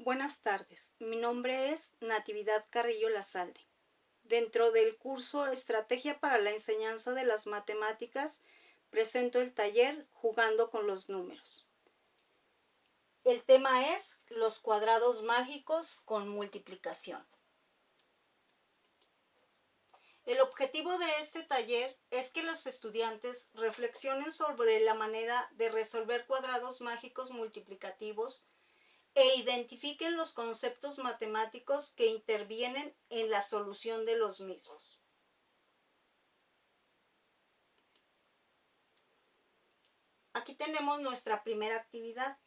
Buenas tardes, mi nombre es Natividad Carrillo Lazalde. Dentro del curso Estrategia para la enseñanza de las matemáticas, presento el taller Jugando con los números. El tema es los cuadrados mágicos con multiplicación. El objetivo de este taller es que los estudiantes reflexionen sobre la manera de resolver cuadrados mágicos multiplicativos e identifiquen los conceptos matemáticos que intervienen en la solución de los mismos. Aquí tenemos nuestra primera actividad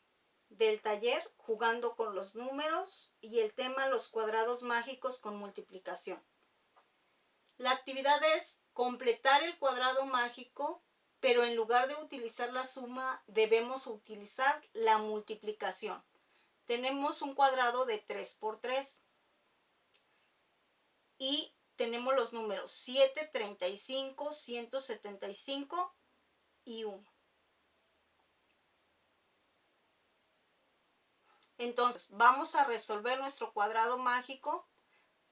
del taller, jugando con los números, y el tema los cuadrados mágicos con multiplicación. La actividad es completar el cuadrado mágico, pero en lugar de utilizar la suma, debemos utilizar la multiplicación. Tenemos un cuadrado de 3 por 3 y tenemos los números 7, 35, 175 y 1. Entonces, vamos a resolver nuestro cuadrado mágico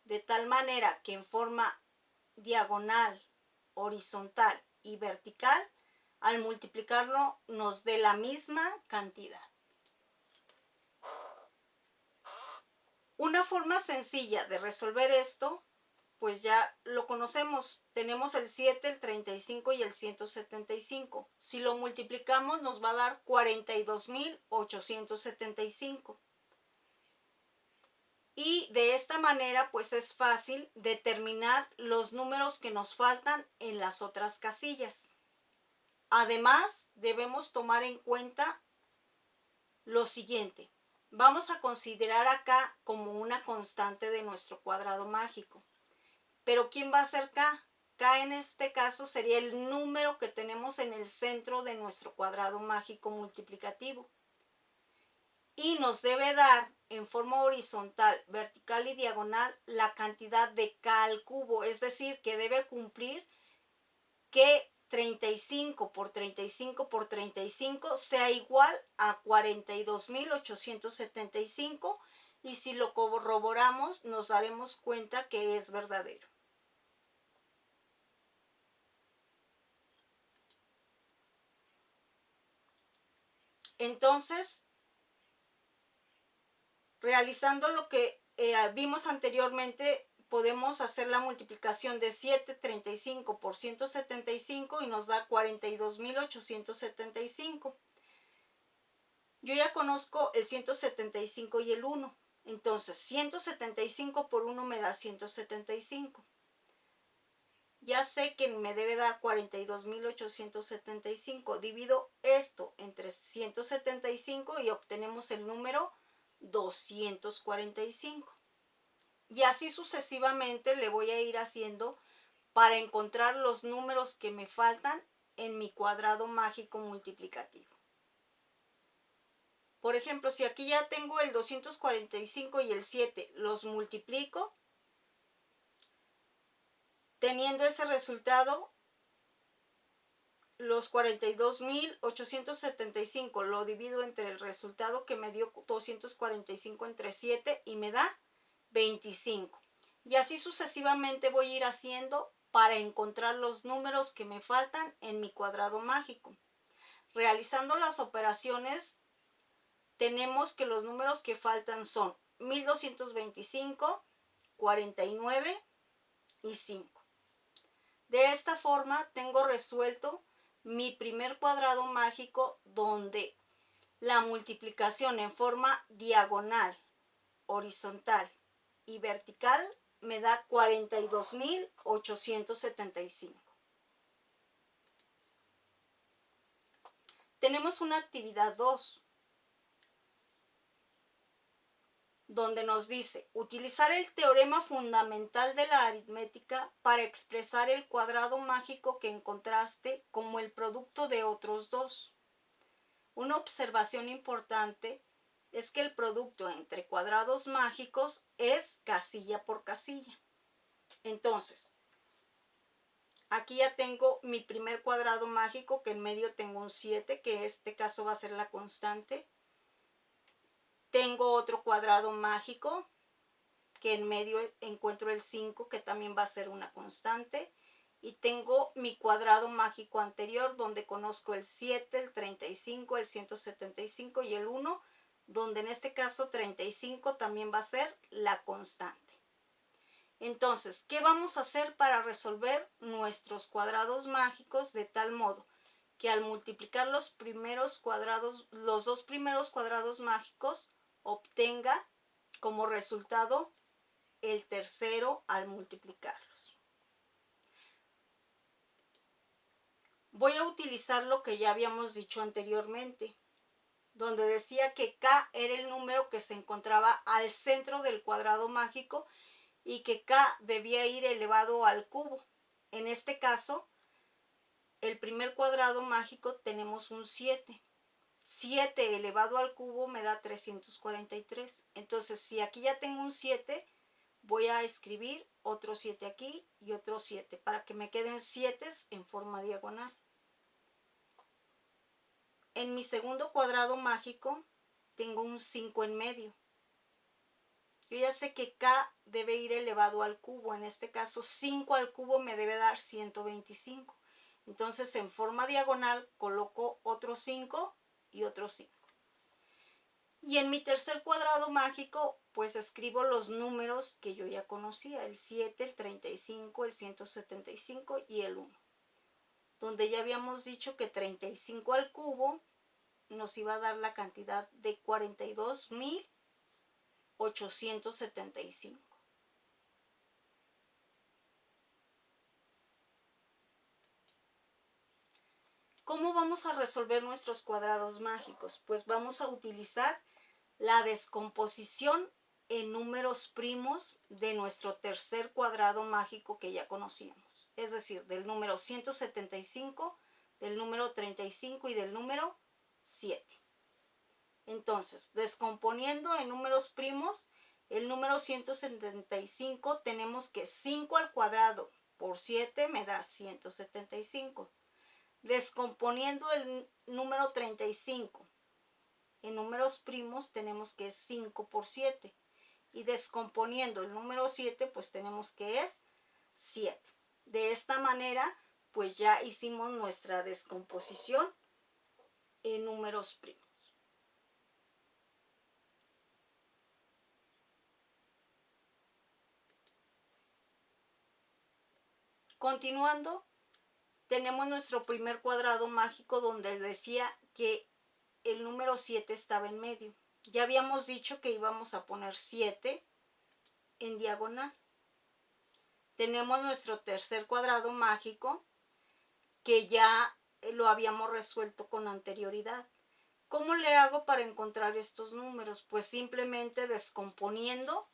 de tal manera que en forma diagonal, horizontal y vertical, al multiplicarlo nos dé la misma cantidad. Una forma sencilla de resolver esto, pues ya lo conocemos. Tenemos el 7, el 35 y el 175. Si lo multiplicamos nos va a dar 42.875. Y de esta manera pues es fácil determinar los números que nos faltan en las otras casillas. Además, debemos tomar en cuenta lo siguiente. Vamos a considerar acá como una constante de nuestro cuadrado mágico. Pero ¿quién va a ser K? K en este caso sería el número que tenemos en el centro de nuestro cuadrado mágico multiplicativo. Y nos debe dar en forma horizontal, vertical y diagonal la cantidad de K al cubo. Es decir, que debe cumplir que 35 por 35 por 35 sea igual a 42.875, y si lo corroboramos nos daremos cuenta que es verdadero. Entonces, realizando lo que vimos anteriormente, podemos hacer la multiplicación de 735 por 175 y nos da 42.875. Yo ya conozco el 175 y el 1. Entonces, 175 por 1 me da 175. Ya sé que me debe dar 42.875. Divido esto entre 175 y obtenemos el número 245. Y así sucesivamente le voy a ir haciendo para encontrar los números que me faltan en mi cuadrado mágico multiplicativo. Por ejemplo, si aquí ya tengo el 245 y el 7, los multiplico, teniendo ese resultado, los 42.875 lo divido entre el resultado que me dio 245 entre 7 y me da 25. Y así sucesivamente voy a ir haciendo para encontrar los números que me faltan en mi cuadrado mágico. Realizando las operaciones, tenemos que los números que faltan son 1225, 49 y 5. De esta forma tengo resuelto mi primer cuadrado mágico, donde la multiplicación en forma diagonal, horizontal y vertical me da 42.875. Tenemos una actividad 2, donde nos dice utilizar el teorema fundamental de la aritmética para expresar el cuadrado mágico que encontraste como el producto de otros dos. Una observación importante es que el producto entre cuadrados mágicos es casilla por casilla. Entonces, aquí ya tengo mi primer cuadrado mágico, que en medio tengo un 7, que en este caso va a ser la constante. Tengo otro cuadrado mágico, que en medio encuentro el 5, que también va a ser una constante. Y tengo mi cuadrado mágico anterior, donde conozco el 7, el 35, el 175 y el 1, donde en este caso 35 también va a ser la constante. Entonces, ¿qué vamos a hacer para resolver nuestros cuadrados mágicos de tal modo que al multiplicar los dos primeros cuadrados mágicos, obtenga como resultado el tercero al multiplicarlos? Voy a utilizar lo que ya habíamos dicho anteriormente, donde decía que K era el número que se encontraba al centro del cuadrado mágico y que K debía ir elevado al cubo. En este caso, el primer cuadrado mágico tenemos un 7. 7 elevado al cubo me da 343. Entonces, si aquí ya tengo un 7, voy a escribir otro 7 aquí y otro 7 para que me queden 7 en forma diagonal. En mi segundo cuadrado mágico tengo un 5 en medio. Yo ya sé que K debe ir elevado al cubo. En este caso, 5 al cubo me debe dar 125. Entonces, en forma diagonal, coloco otro 5 y otro 5. Y en mi tercer cuadrado mágico, pues escribo los números que yo ya conocía. El 7, el 35, el 175 y el 1. Donde ya habíamos dicho que 35 al cubo nos iba a dar la cantidad de 42.875. ¿Cómo vamos a resolver nuestros cuadrados mágicos? Pues vamos a utilizar la descomposición en números primos de nuestro tercer cuadrado mágico que ya conocíamos. Es decir, del número 175, del número 35 y del número 7. Entonces, descomponiendo en números primos, el número 175 tenemos que 5 al cuadrado por 7 me da 175. Descomponiendo el número 35 en números primos tenemos que es 5 por 7. Y descomponiendo el número 7 pues tenemos que es 7. De esta manera pues ya hicimos nuestra descomposición en números primos. Continuando, tenemos nuestro primer cuadrado mágico donde decía que el número 7 estaba en medio. Ya habíamos dicho que íbamos a poner 7 en diagonal. Tenemos nuestro tercer cuadrado mágico que ya lo habíamos resuelto con anterioridad. ¿Cómo le hago para encontrar estos números? Pues simplemente descomponiendo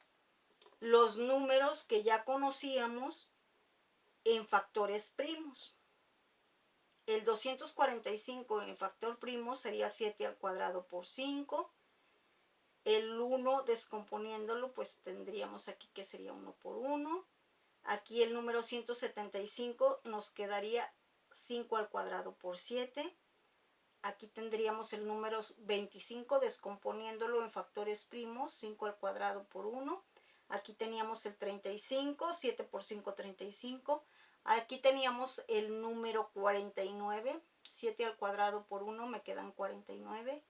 los números que ya conocíamos en factores primos. El 245 en factor primo sería 7 al cuadrado por 5. El 1 descomponiéndolo, pues tendríamos aquí que sería 1 por 1. Aquí el número 175 nos quedaría 5 al cuadrado por 7. Aquí tendríamos el número 25 descomponiéndolo en factores primos, 5 al cuadrado por 1. Aquí teníamos el 35, 7 por 5, 35. Aquí teníamos el número 49, 7 al cuadrado por 1 me quedan 49.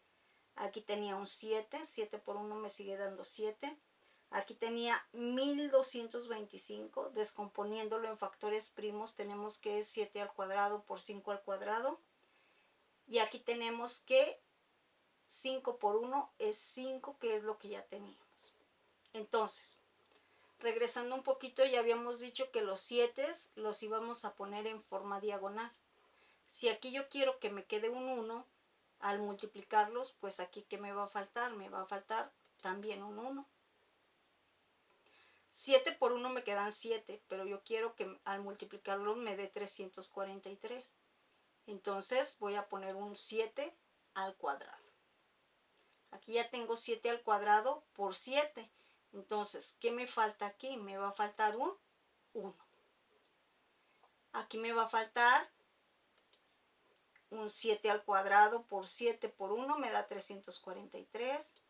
Aquí tenía un 7, 7 por 1 me sigue dando 7. Aquí tenía 1225, descomponiéndolo en factores primos tenemos que es 7 al cuadrado por 5 al cuadrado. Y aquí tenemos que 5 por 1 es 5, que es lo que ya teníamos. Entonces, regresando un poquito, ya habíamos dicho que los 7 los íbamos a poner en forma diagonal. Si aquí yo quiero que me quede un 1, al multiplicarlos, pues aquí ¿qué me va a faltar? Me va a faltar también un 1. 7 por 1 me quedan 7, pero yo quiero que al multiplicarlos me dé 343. Entonces voy a poner un 7 al cuadrado. Aquí ya tengo 7 al cuadrado por 7. Entonces, ¿qué me falta aquí? Me va a faltar un 1. Aquí me va a faltar un 7 al cuadrado por 7 por 1 me da 343.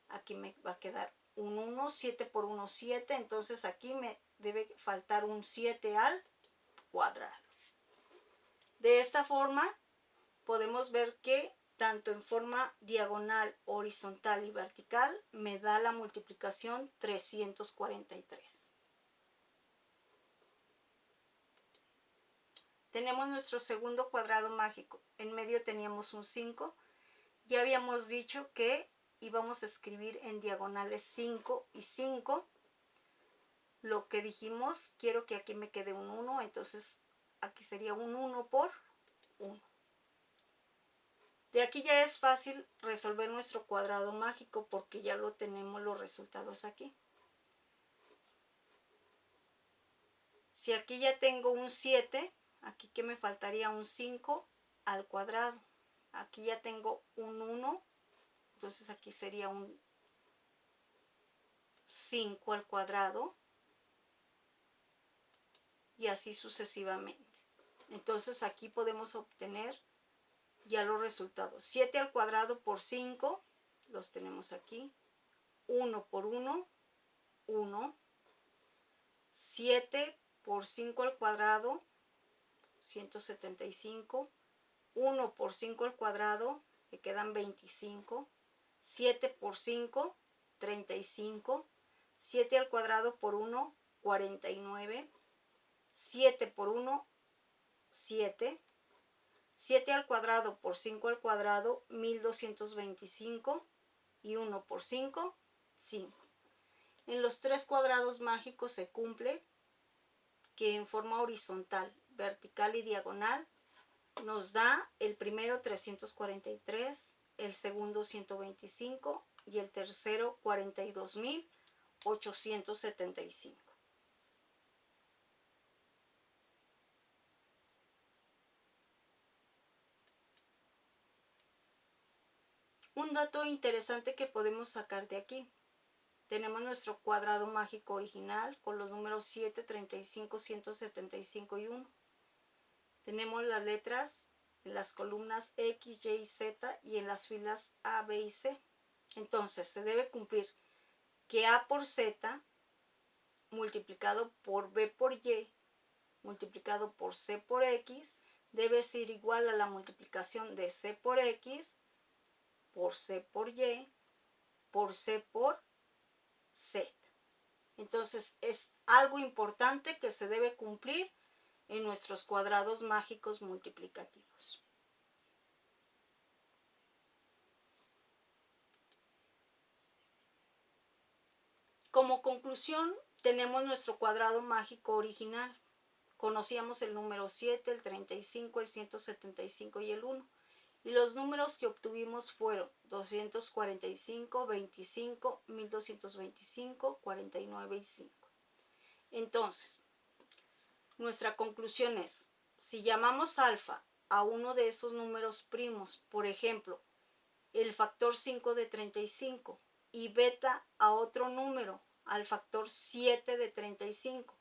Aquí me va a quedar un 1, 7 por 1, 7. Entonces aquí me debe faltar un 7 al cuadrado. De esta forma podemos ver que tanto en forma diagonal, horizontal y vertical me da la multiplicación 343. Tenemos nuestro segundo cuadrado mágico. En medio teníamos un 5. Ya habíamos dicho que íbamos a escribir en diagonales 5 y 5. Lo que dijimos, quiero que aquí me quede un 1, entonces aquí sería un 1 por 1. De aquí ya es fácil resolver nuestro cuadrado mágico porque ya lo tenemos los resultados aquí. Si aquí ya tengo un 7, aquí que me faltaría un 5 al cuadrado. Aquí ya tengo un 1, entonces aquí sería un 5 al cuadrado. Y así sucesivamente. Entonces aquí podemos obtener ya los resultados. 7 al cuadrado por 5, los tenemos aquí. 1 por 1, 1. 7 por 5 al cuadrado, 175. 1 por 5 al cuadrado, que quedan 25. 7 por 5, 35. 7 al cuadrado por 1, 49. 7 por 1, 7. 7 al cuadrado por 5 al cuadrado, 1225. Y 1 por 5, 5. En los tres cuadrados mágicos se cumple que en forma horizontal, vertical y diagonal nos da el primero 343, el segundo 125 y el tercero 42.875. Un dato interesante que podemos sacar de aquí. Tenemos nuestro cuadrado mágico original con los números 7, 35, 175 y 1. Tenemos las letras en las columnas X, Y y Z y en las filas A, B y C. Entonces se debe cumplir que A por Z multiplicado por B por Y multiplicado por C por X debe ser igual a la multiplicación de C por X por C por Y por C por Z. Entonces es algo importante que se debe cumplir en nuestros cuadrados mágicos multiplicativos. Como conclusión, tenemos nuestro cuadrado mágico original. Conocíamos el número 7, el 35, el 175 y el 1. Y los números que obtuvimos fueron 245, 25, 1225, 49 y 5. Entonces, nuestra conclusión es, si llamamos alfa a uno de esos números primos, por ejemplo, el factor 5 de 35, y beta a otro número, al factor 7 de 35,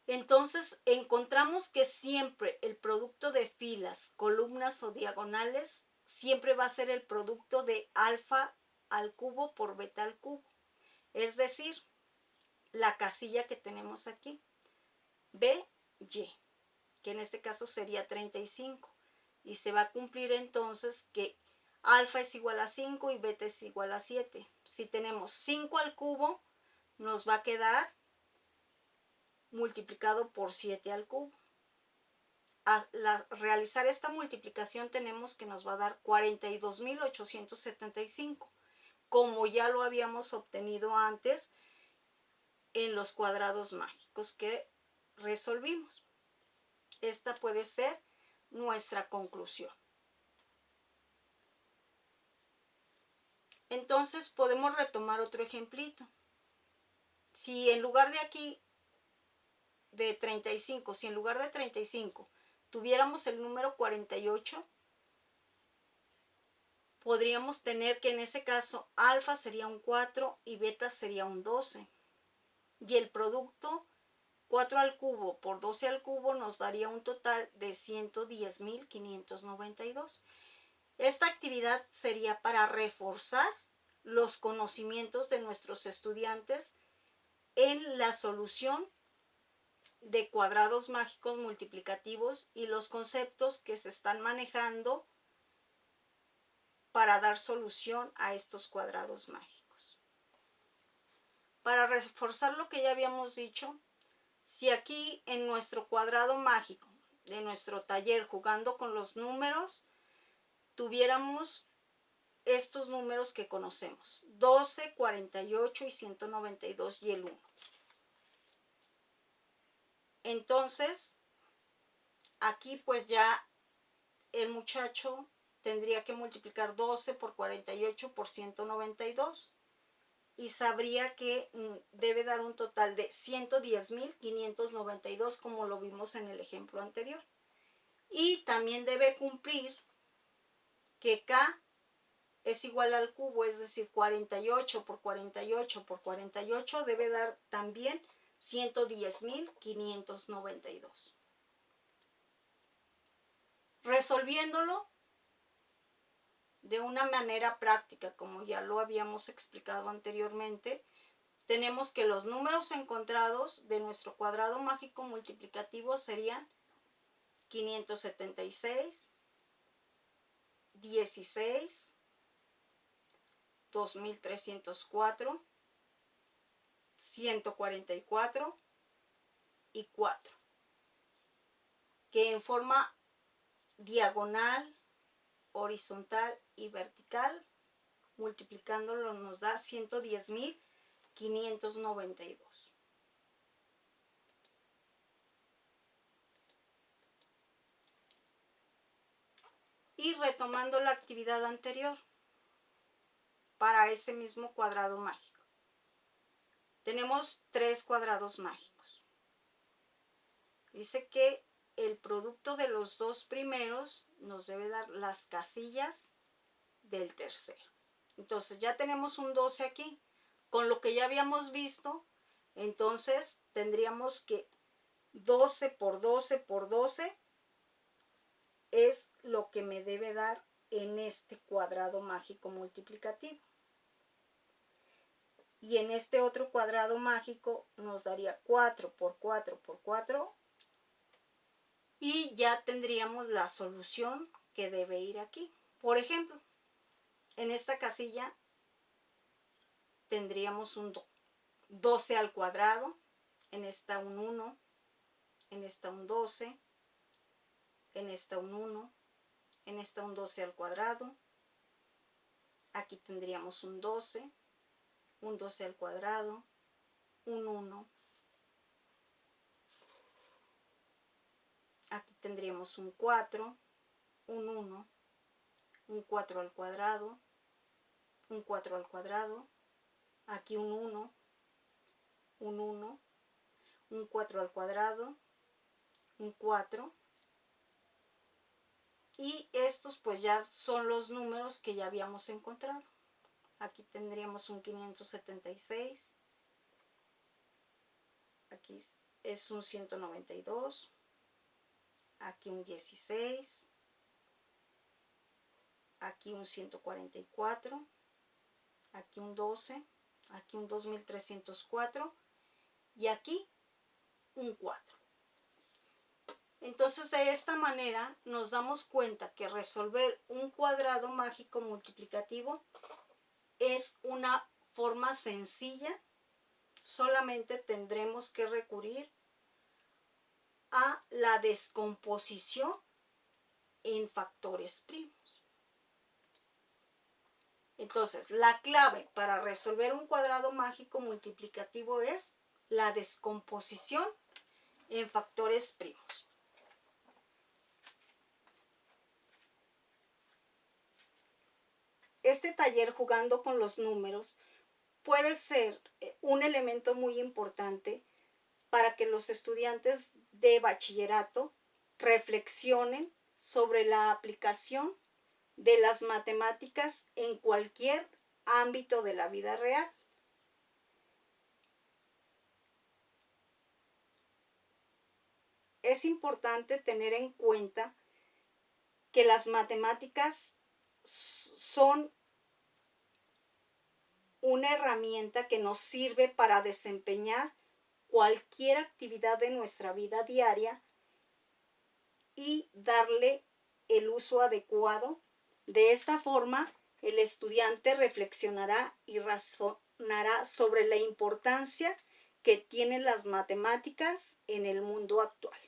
entonces encontramos que siempre el producto de filas, columnas o diagonales siempre va a ser el producto de alfa al cubo por beta al cubo. Es decir, la casilla que tenemos aquí, B, Y, que en este caso sería 35. Y se va a cumplir entonces que alfa es igual a 5 y beta es igual a 7. Si tenemos 5 al cubo, nos va a quedar multiplicado por 7 al cubo. Al realizar esta multiplicación tenemos que nos va a dar 42.875, como ya lo habíamos obtenido antes en los cuadrados mágicos que resolvimos. Esta puede ser nuestra conclusión. Entonces podemos retomar otro ejemplito. Si en lugar de aquí de 35, si en lugar de 35 tuviéramos el número 48, podríamos tener que en ese caso alfa sería un 4 y beta sería un 12. Y el producto 4 al cubo por 12 al cubo nos daría un total de 110.592. Esta actividad sería para reforzar los conocimientos de nuestros estudiantes en la solución de cuadrados mágicos multiplicativos y los conceptos que se están manejando para dar solución a estos cuadrados mágicos. Para reforzar lo que ya habíamos dicho, si aquí en nuestro cuadrado mágico de nuestro taller jugando con los números, tuviéramos estos números que conocemos, 12, 48 y 192 y el 1. Entonces, aquí pues ya el muchacho tendría que multiplicar 12 por 48 por 192 y sabría que debe dar un total de 110.592 como lo vimos en el ejemplo anterior. Y también debe cumplir que K es igual al cubo, es decir, 48 por 48 por 48 debe dar también 110.592. Resolviéndolo de una manera práctica, como ya lo habíamos explicado anteriormente, tenemos que los números encontrados de nuestro cuadrado mágico multiplicativo serían 576, 16, 2304, 144 y 4, que en forma diagonal, horizontal y vertical, multiplicándolo nos da 110.592. Y retomando la actividad anterior, para ese mismo cuadrado mágico, tenemos 3 cuadrados mágicos. Dice que el producto de los dos primeros nos debe dar las casillas del tercero. Entonces ya tenemos un 12 aquí. Con lo que ya habíamos visto, entonces tendríamos que 12 por 12 por 12 es lo que me debe dar en este cuadrado mágico multiplicativo. Y en este otro cuadrado mágico nos daría 4 por 4 por 4 y ya tendríamos la solución que debe ir aquí. Por ejemplo, en esta casilla tendríamos un 12 al cuadrado, en esta un 1, en esta un 12, en esta un 1, en esta un 12 al cuadrado, aquí tendríamos un 12 al cuadrado, un 1, aquí tendríamos un 4, un 1, un 4 al cuadrado, un 4 al cuadrado, aquí un 1, un 1, un 4 al cuadrado, un 4, y estos pues ya son los números que ya habíamos encontrado. Aquí tendríamos un 576, aquí es un 192, aquí un 16, aquí un 144, aquí un 12, aquí un 2304 y aquí un 4. Entonces de esta manera nos damos cuenta que resolver un cuadrado mágico multiplicativo es una forma sencilla, solamente tendremos que recurrir a la descomposición en factores primos. Entonces, la clave para resolver un cuadrado mágico multiplicativo es la descomposición en factores primos. Este taller jugando con los números puede ser un elemento muy importante para que los estudiantes de bachillerato reflexionen sobre la aplicación de las matemáticas en cualquier ámbito de la vida real. Es importante tener en cuenta que las matemáticas son una herramienta que nos sirve para desempeñar cualquier actividad de nuestra vida diaria y darle el uso adecuado. De esta forma, el estudiante reflexionará y razonará sobre la importancia que tienen las matemáticas en el mundo actual.